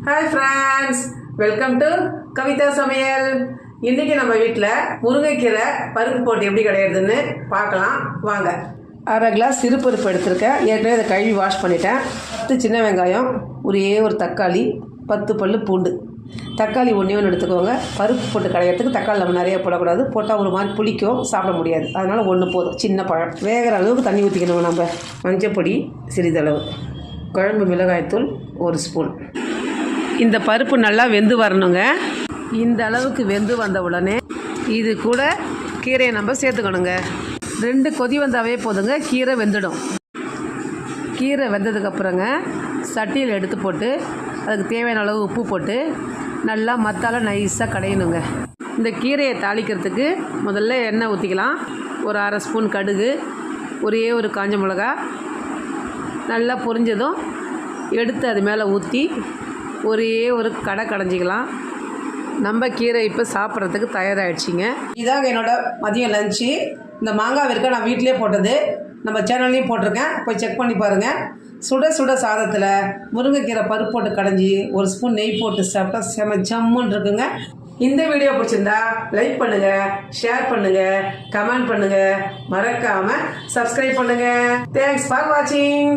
Hi friends, welcome to Kavitha சமையல். இன்றைக்கி நம்ம வீட்டில் முருங்கைக்கீரை பருப்பு போட்டு எப்படி கிடையாதுன்னு பார்க்கலாம் வாங்க. அரை கிளாஸ் சிறுபருப்பு எடுத்திருக்கேன். ஏற்கனவே அதை கழுவி வாஷ் பண்ணிட்டேன். 10 சின்ன வெங்காயம், ஒரே ஒரு தக்காளி, 10 பல்லு பூண்டு. தக்காளி ஒன்று எடுத்துக்கோங்க. பருப்பு போட்டு கடையிறதுக்கு தக்காளி நம்ம நிறைய போடக்கூடாது. போட்டால் ஒரு மாதிரி புளிக்கும், சாப்பிட முடியாது. அதனால் ஒன்று போதும். சின்ன பழம். வேகிற அளவுக்கு தண்ணி ஊற்றிக்கணும். நம்ம மஞ்சப்பொடி சிறிதளவு, குழம்பு மிளகாய்த்தூள் 1 ஸ்பூன். இந்த பருப்பு நல்லா வெந்து வரணுங்க. இந்த அளவுக்கு வெந்து வந்த உடனே இது கூட கீரையை நம்ம சேர்த்துக்கணுங்க. 2 கொதி வந்தாவே போதுங்க, கீரை வெந்துடும். கீரை வெந்ததுக்கப்புறங்க சட்டியில் எடுத்து போட்டு அதுக்கு தேவையான அளவு உப்பு போட்டு நல்லா மத்தால நைஸாக கடையணுங்க. இந்த கீரையை தாளிக்கிறதுக்கு முதல்ல எண்ணெய் ஊற்றிக்கலாம். ஒரு அரை ஸ்பூன் கடுகு, ஒரே ஒரு காஞ்ச மிளகா நல்லா பொரிஞ்சதும் எடுத்து அது மேலே ஊற்றி ஒரே ஒரு கடைஞ்சிக்கலாம். நம்ம கீரை இப்போ சாப்பிட்றதுக்கு தயாராகிடுச்சிங்க. இதாங்க என்னோடய மதியம் லஞ்சு. இந்த மாங்காய் விற்க நான் வீட்டிலே போட்டது, நம்ம சேனல்லையும் போட்டிருக்கேன், போய் செக் பண்ணி பாருங்கள். சுட சுட சாதத்தில் முருங்கைக்கீரை பருப்பு போட்டு கடைஞ்சி 1 ஸ்பூன் நெய் போட்டு சாப்பிட்டா செம ஜம்முன்னு இருக்குங்க. இந்த வீடியோ பிடிச்சிருந்தா லைக் பண்ணுங்கள், ஷேர் பண்ணுங்கள், கமெண்ட் பண்ணுங்கள், மறக்காமல் சப்ஸ்கிரைப் பண்ணுங்கள். தேங்க்ஸ் ஃபார் வாட்சிங்.